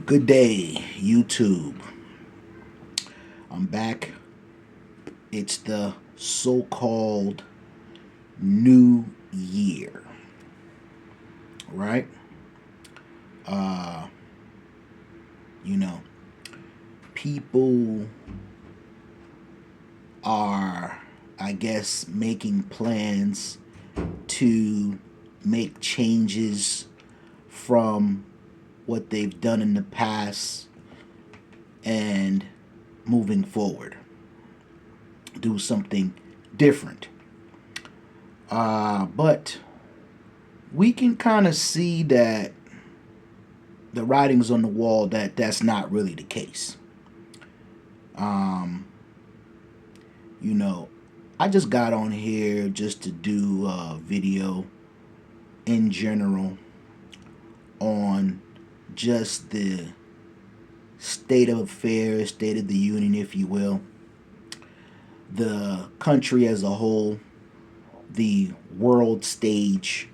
Good day, YouTube. I'm back. It's the so-called new year, right? Uh, you know, people are, I guess, making plans to make changes from what they've done in the past and moving forward. Do something different. But we can kind of see that the writing's on the wall that that's not really the case. Um, you know, I just got on here just to do a video in general on just the state of affairs, state of the union, if you will, the country as a whole, the world stage,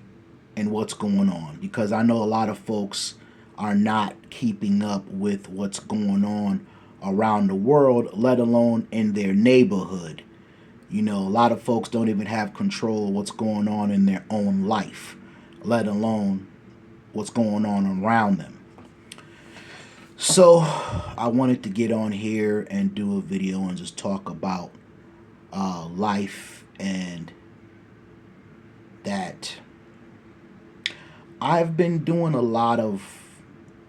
and what's going on. Because I know a lot of folks are not keeping up with what's going on around the world, let alone in their neighborhood. You know, a lot of folks don't even have control of what's going on in their own life, let alone what's going on around them. So I wanted to get on here and do a video and just talk about life, and that I've been doing a lot of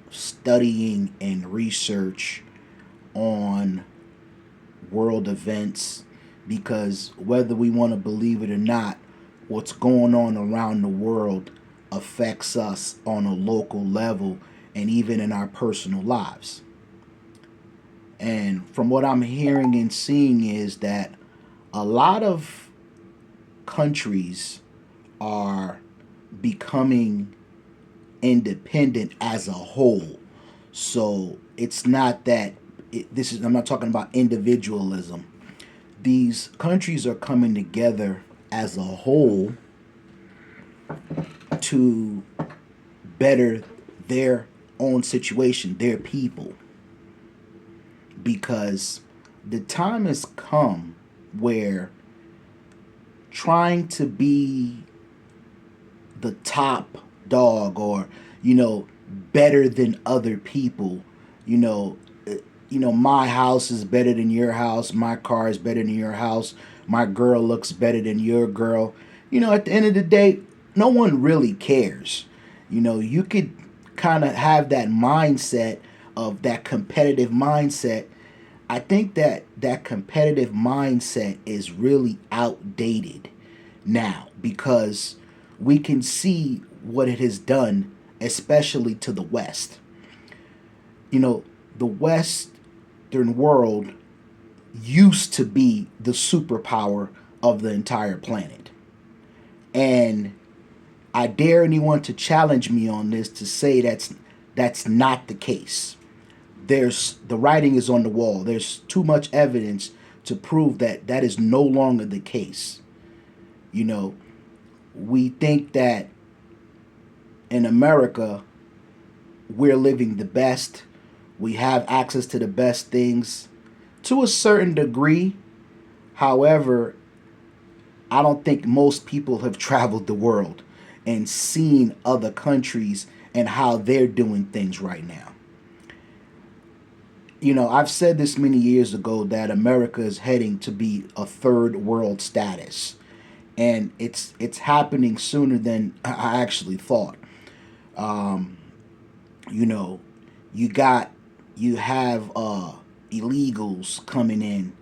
studying and research on world events, because whether we want to believe it or not, what's going on around the world affects us on a local level and even in our personal lives. And from what I'm hearing and seeing is that a lot of countries are becoming independent as a whole. So it's not that I'm not talking about individualism. These countries are coming together as a whole to better their own situation, their people. Because the time has come where trying to be the top dog, or better than other people, my house is better than your house, my car is better than your house, my girl looks better than your girl. At the end of the day, no one really cares. You could kind of have that mindset, of that competitive mindset. I think that competitive mindset is really outdated now, because we can see what it has done, especially to the West. The Western world used to be the superpower of the entire planet. And I dare anyone to challenge me on this to say that's not the case. The writing is on the wall. There's too much evidence to prove that that is no longer the case. We think that in America we're living the best. We have access to the best things to a certain degree. However, I don't think most people have traveled the world and seen other countries and how they're doing things right now. I've said this many years ago that America is heading to be a third world status, and it's happening sooner than I actually thought. Um, you know, you have illegals coming in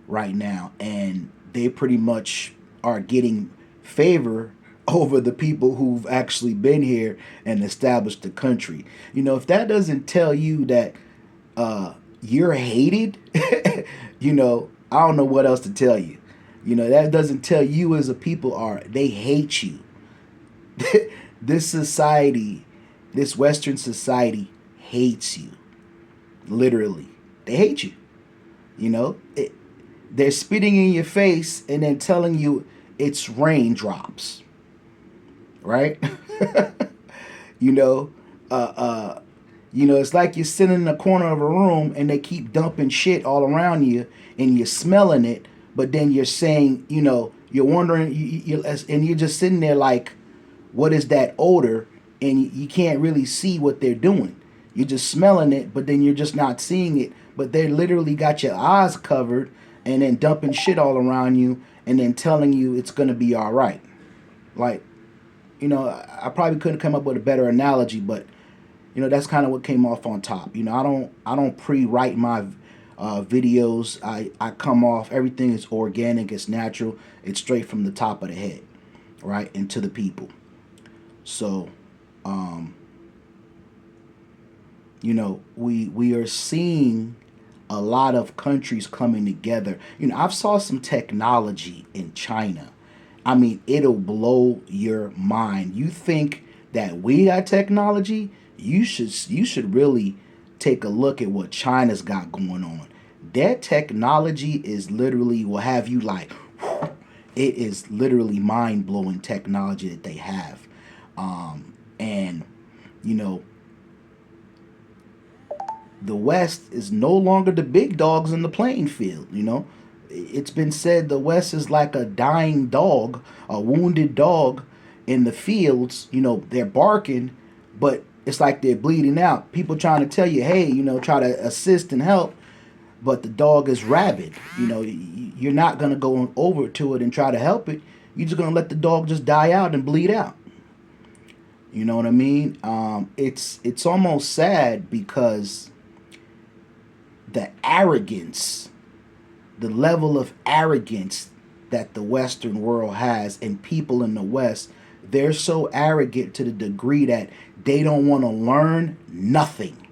right now, and they pretty much are getting favor over the people who've actually been here and established the country. If that doesn't tell you that you're hated, I don't know what else to tell you. That doesn't tell you as a people they hate you. This society, this Western society hates you. Literally. They hate you. They're spitting in your face and then telling you it's raindrops. Right? you know, uh, uh, It's like you're sitting in the corner of a room and they keep dumping shit all around you and you're smelling it, but then you're saying, you're wondering, and you're just sitting there like, what is that odor? And you can't really see what they're doing. You're just smelling it, but then you're just not seeing it. But they literally got your eyes covered and then dumping shit all around you and then telling you it's going to be all right. Like, I probably couldn't come up with a better analogy, but that's kind of what came off on top. I don't pre-write my videos. I come off, everything is organic, it's natural, it's straight from the top of the head, right, into the people. So, um, we are seeing a lot of countries coming together. I've saw some technology in China. I mean, it'll blow your mind. You think that we got technology? You should really take a look at what China's got going on. Their technology is literally will have you like, it is literally mind blowing technology that they have. And you know, the West is no longer the big dogs in the playing field. It's been said the West is like a dying dog, a wounded dog in the fields. They're barking, but it's like they're bleeding out. People trying to tell you, hey, try to assist and help, but the dog is rabid. You're not gonna go over to it and try to help it. You're just gonna let the dog just die out and bleed out. You know what I mean? It's almost sad because the arrogance, the level of arrogance that the Western world has, and people in the West, they're so arrogant to the degree that they don't want to learn nothing.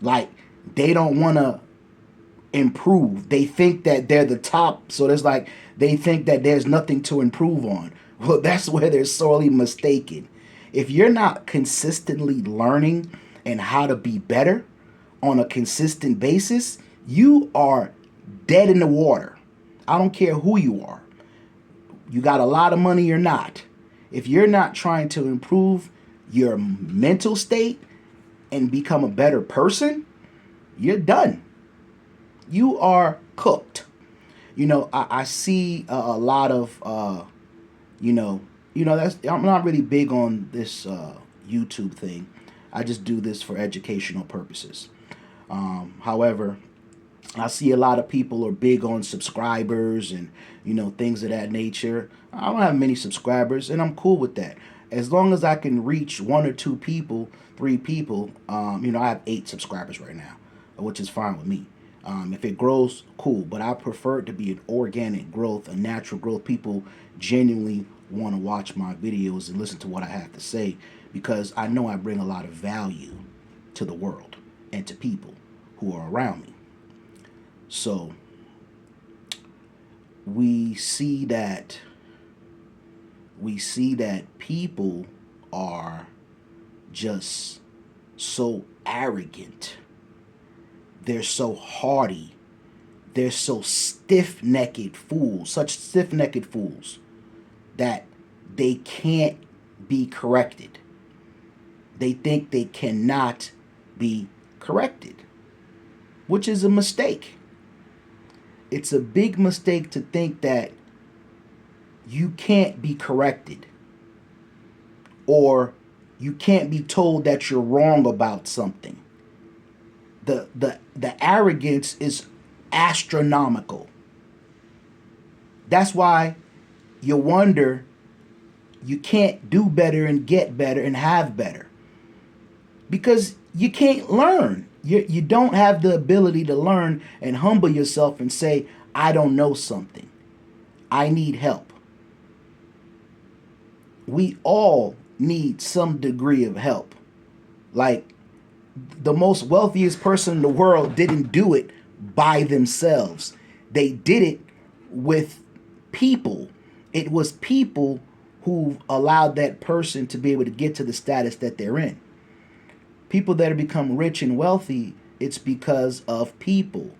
Like, they don't want to improve. They think that they're the top, so there's like, they think that there's nothing to improve on. Well, that's where they're sorely mistaken. If you're not consistently learning and how to be better on a consistent basis, you are dead in the water. I don't care who you are. You got a lot of money or not. If you're not trying to improve your mental state and become a better person, you're done. You are cooked. I see a lot of, that's, I'm not really big on this YouTube thing. I just do this for educational purposes. However, I see a lot of people are big on subscribers and things of that nature. I don't have many subscribers, and I'm cool with that. As long as I can reach one or two people, three people, I have 8 subscribers right now, which is fine with me. If it grows, cool. But I prefer it to be an organic growth, a natural growth. People genuinely want to watch my videos and listen to what I have to say because I know I bring a lot of value to the world and to people who are around me. So we see that people are just so arrogant. They're so haughty. They're so stiff-necked fools, such stiff-necked fools that they can't be corrected. They think they cannot be corrected, which is a mistake. It's a big mistake to think that you can't be corrected or you can't be told that you're wrong about something. The arrogance is astronomical. That's why you wonder you can't do better and get better and have better because you can't learn. You don't have the ability to learn and humble yourself and say, I don't know something. I need help. We all need some degree of help. Like, the most wealthiest person in the world didn't do it by themselves. They did it with people. It was people who allowed that person to be able to get to the status that they're in. People that have become rich and wealthy, it's because of people.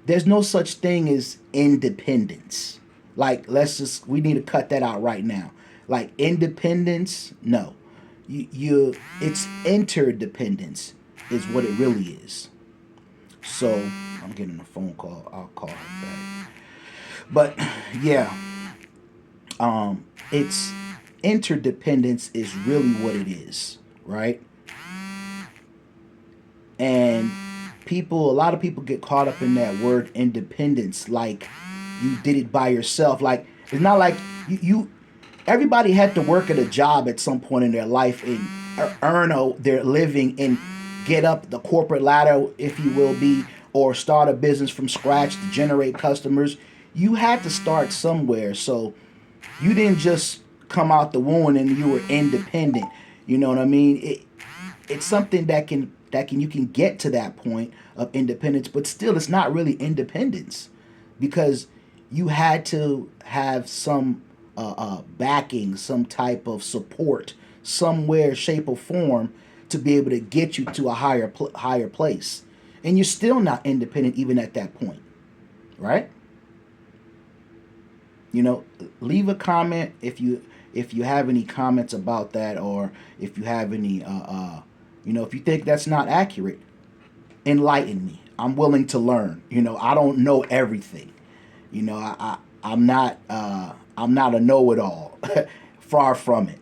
There's no such thing as independence. Like, we need to cut that out right now. Like, independence, no. It's interdependence. is what it really is. So I'm getting a phone call. I'll call her back. But yeah, it's interdependence is really what it is, right? And a lot of people get caught up in that word independence, like you did it by yourself. Like it's not like you everybody had to work at a job at some point in their life and earn their living and get up the corporate ladder, if you will be, or start a business from scratch to generate customers. You had to start somewhere. So you didn't just come out the womb and you were independent. You know what I mean? It's something that can you can get to that point of independence, but still it's not really independence because you had to have some backing, some type of support, somewhere, shape, or form to be able to get you to a higher place, and you're still not independent even at that point, right? You know, leave a comment if you have any comments about that, or if you have any if you think that's not accurate, enlighten me. I'm willing to learn. I don't know everything. I'm not a know-it-all. Far from it.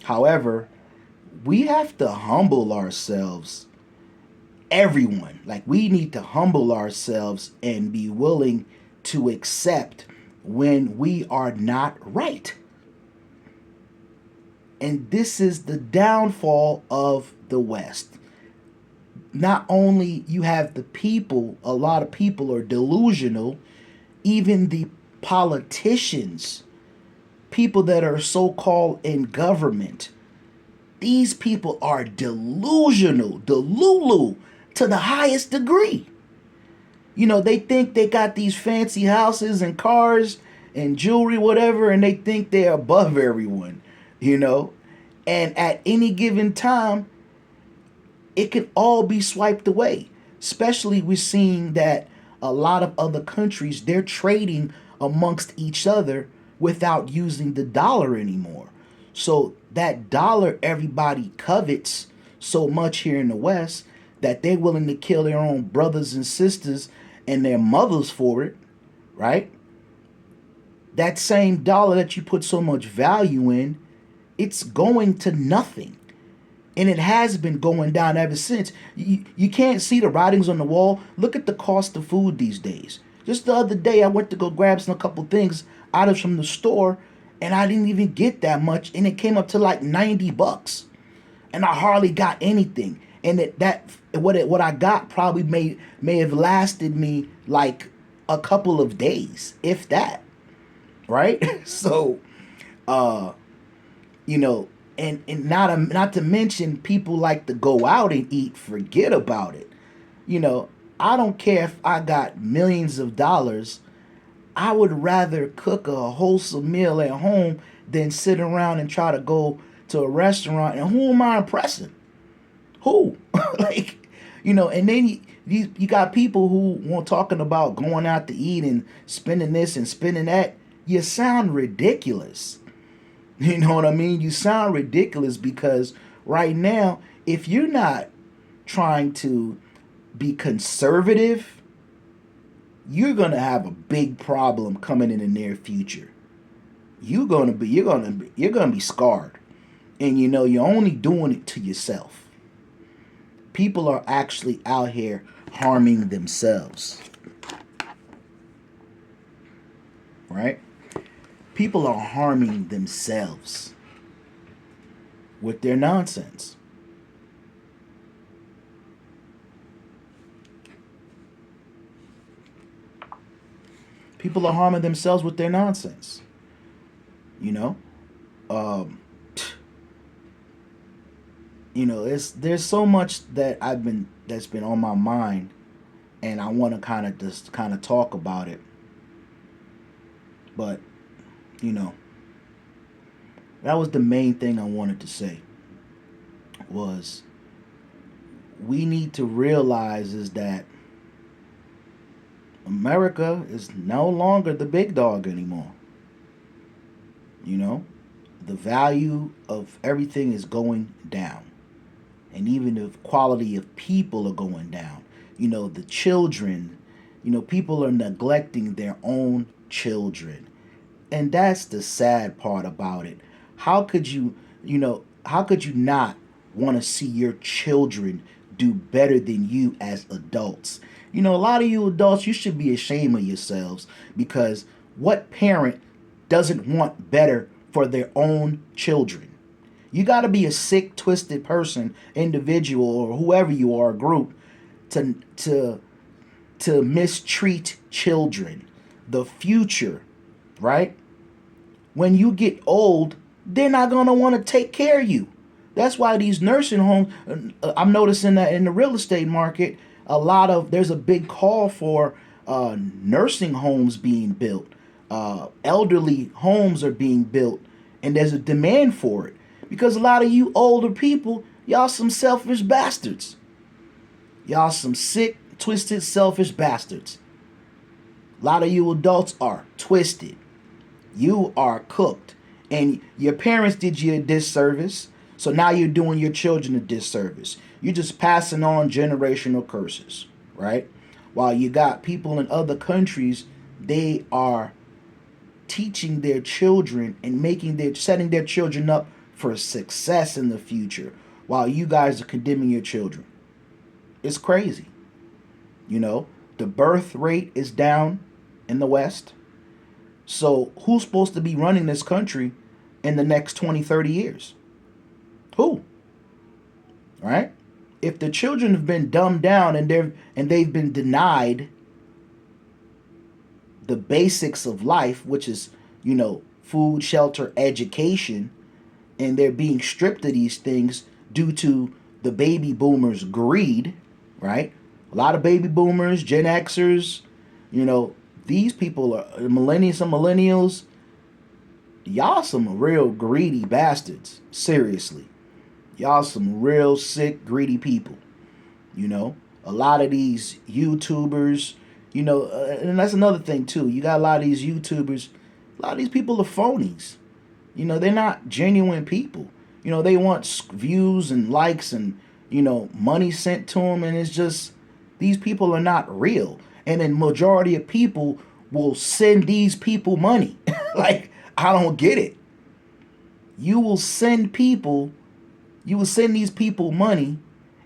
However, we have to humble ourselves. Everyone, like, we need to humble ourselves and be willing to accept when we are not right. And this is the downfall of the West. Not only you have the people, a lot of people are delusional, even the politicians, people that are so-called in government, these people are delusional, delulu to the highest degree. They think they got these fancy houses and cars and jewelry, whatever, and they think they're above everyone, you know. And at any given time, it can all be swiped away. Especially we're seeing that a lot of other countries, they're trading amongst each other without using the dollar anymore. So that dollar everybody covets so much here in the West that they're willing to kill their own brothers and sisters and their mothers for it, right? That same dollar that you put so much value in, it's going to nothing. And it has been going down ever since. You can't see the writings on the wall. Look at the cost of food these days. Just the other day, I went to go grab a couple things items from the store, and I didn't even get that much, and it came up to like $90, and I hardly got anything. And what I got probably may have lasted me like a couple of days, if that, right? So, uh, you know, and not to mention people like to go out and eat. Forget about it. I don't care if I got millions of dollars. I would rather cook a wholesome meal at home than sit around and try to go to a restaurant. And who am I impressing? Who? Like, and then you got people who want talking about going out to eat and spending this and spending that. You sound ridiculous. You know what I mean? You sound ridiculous because right now, if you're not trying to be conservative, you're gonna have a big problem coming in the near future. You're gonna be scarred, and you're only doing it to yourself. People are actually out here harming themselves, right? People are harming themselves with their nonsense. People are harming themselves with their nonsense. You know, um, there's so much that's been on my mind, and I want to kind of talk about it. But you know, that was the main thing I wanted to say. Was we need to realize is that America is no longer the big dog anymore. You know, the value of everything is going down. and even the quality of people are going down. The children, people are neglecting their own children. And that's the sad part about it. How could how could you not want to see your children do better than you as adults? A lot of you adults, you should be ashamed of yourselves, because what parent doesn't want better for their own children? You got to be a sick, twisted person, individual, or whoever you are, group, to mistreat children, the future, right? When you get old, they're not going to want to take care of you. That's why these nursing homes, I'm noticing that in the real estate market, there's a big call for nursing homes being built. Elderly homes are being built, and there's a demand for it, because a lot of you older people, y'all some selfish bastards. Y'all some sick, twisted, selfish bastards. A lot of you adults are twisted. You are cooked. And your parents did you a disservice. So now you're doing your children a disservice. You're just passing on generational curses, right? While you got people in other countries, they are teaching their children and setting their children up for success in the future, while you guys are condemning your children. It's crazy. The birth rate is down in the West. So who's supposed to be running this country in the next 20, 30 years? Who? Right? If the children have been dumbed down and they've been denied the basics of life, which is, food, shelter, education, and they're being stripped of these things due to the baby boomers' greed, right? A lot of baby boomers, Gen Xers, these people are some millennials. Y'all some real greedy bastards. Seriously. Y'all some real sick, greedy people. A lot of these YouTubers, and that's another thing too. You got a lot of these YouTubers, a lot of these people are phonies. They're not genuine people. They want views and likes and, money sent to them. And it's just, these people are not real. And then majority of people will send these people money. Like, I don't get it. You will send these people money,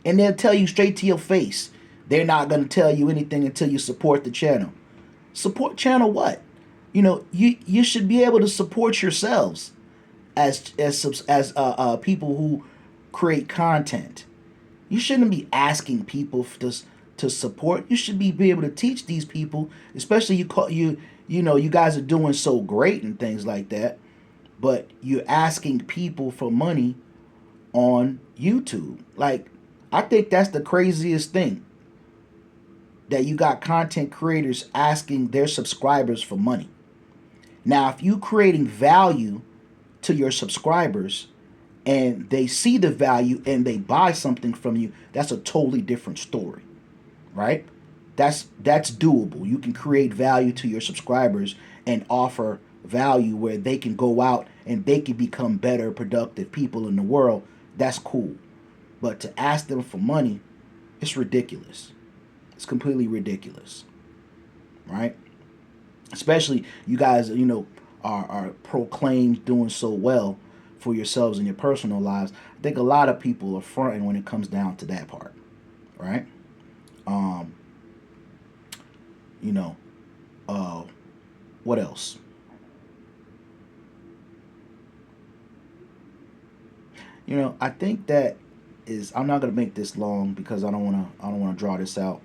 and they'll tell you straight to your face. They're not going to tell you anything until you support the channel. Support channel what? You should be able to support yourselves as people who create content. You shouldn't be asking people to support. You should be able to teach these people, especially you guys are doing so great and things like that, but you're asking people for money on YouTube. Like, I think that's the craziest thing, that you got content creators asking their subscribers for money. Now, if you creating value to your subscribers and they see the value and they buy something from you, that's a totally different story, right? That's doable. You can create value to your subscribers and offer value where they can go out and they can become better, productive people in the world. That's cool. But to ask them for money, it's ridiculous. It's completely ridiculous, right? Especially you guys, are proclaimed doing so well for yourselves in your personal lives. I think a lot of people are fronting when it comes down to that part, right? What else? I think that is. I'm not gonna make this long because I don't wanna draw this out.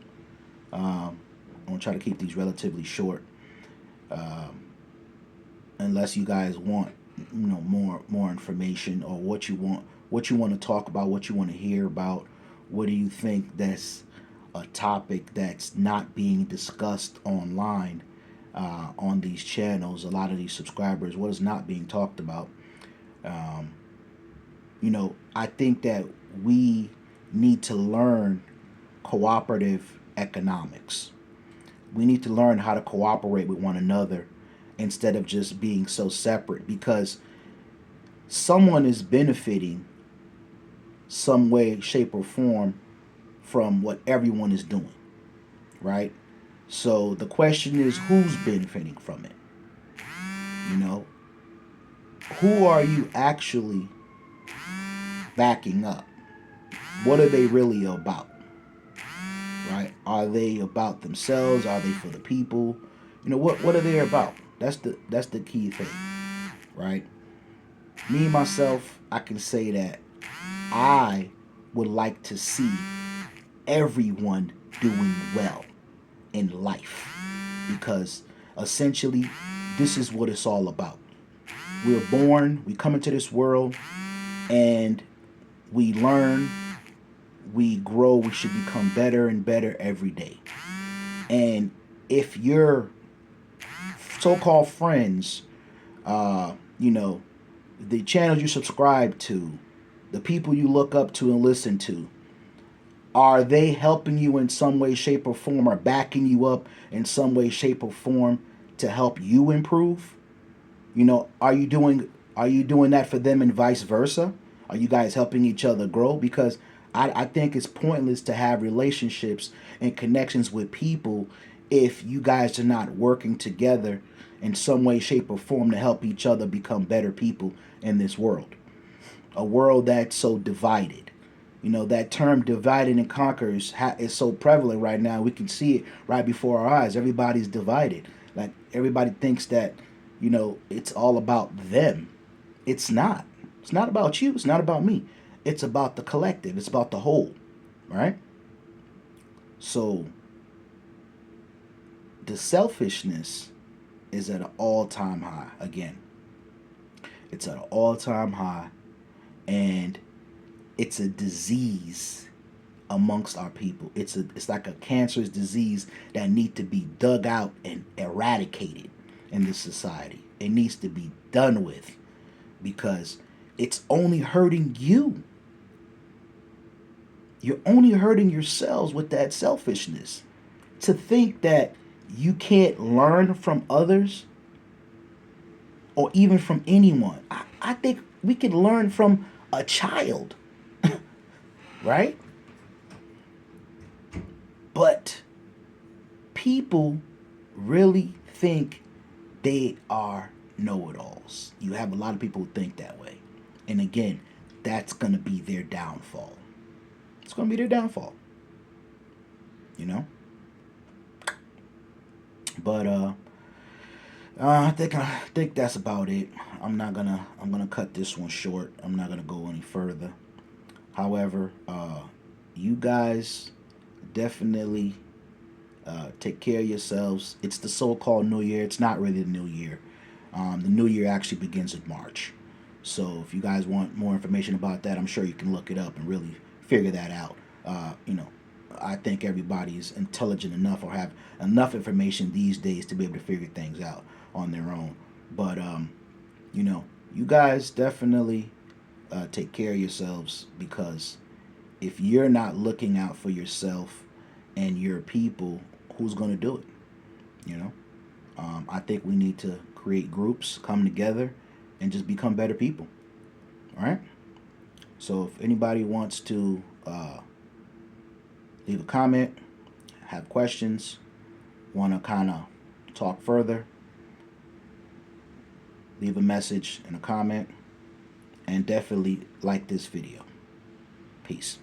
I'm gonna try to keep these relatively short. Unless you guys want, more information, or what you want to talk about, what you want to hear about. What do you think that's a topic that's not being discussed online on these channels? A lot of these subscribers, what is not being talked about? I think that we need to learn cooperative economics. We need to learn how to cooperate with one another instead of just being so separate, because someone is benefiting some way, shape, or form from what everyone is doing, right? So the question is, who's benefiting from it? You know, who are you actually backing up? What are they really about? Right? Are they about themselves? Are they for the people? What are they about? That's the key thing, right? Me myself, I can say that I would like to see everyone doing well in life, because essentially this is what it's all about. We're born, we come into this world, and we learn, we grow, we should become better and better every day. And if your so-called friends, you know, the channels you subscribe to, the people you look up to and listen to, are they helping you in some way, shape, or form, or backing you up in some way, shape, or form to help you improve? Are you doing that for them and vice versa? Are you guys helping each other grow? Because I think it's pointless to have relationships and connections with people if you guys are not working together in some way, shape, or form to help each other become better people in this world. A world that's so divided. That term divided and conquers is so prevalent right now. We can see it right before our eyes. Everybody's divided. Like, everybody thinks that, it's all about them. It's not. It's not about you. It's not about me. It's about the collective. It's about the whole, right? So the selfishness is at an all-time high. Again, it's at an all-time high, and it's a disease amongst our people. It's like a cancerous disease that needs to be dug out and eradicated in this society. It needs to be done with, because it's only hurting you. You're only hurting yourselves with that selfishness. To think that you can't learn from others or even from anyone. I think we can learn from a child, right? But people really think they are know-it-alls. You have a lot of people who think that way. And again, that's going to be their downfall. It's going to be their downfall. You know? But I think that's about it. I'm gonna cut this one short. I'm not gonna go any further. However, you guys definitely take care of yourselves. It's the so-called New Year. It's not really the New Year. The New Year actually begins in March. So if you guys want more information about that, I'm sure you can look it up and really figure that out. You know, I think everybody's intelligent enough or have enough information these days to be able to figure things out on their own. But you guys definitely take care of yourselves, because if you're not looking out for yourself and your people, who's going to do it? You know, I think we need to create groups, come together, and just become better people. All right. So if anybody wants to leave a comment, have questions, want to kind of talk further, leave a message in a comment, and definitely like this video. Peace.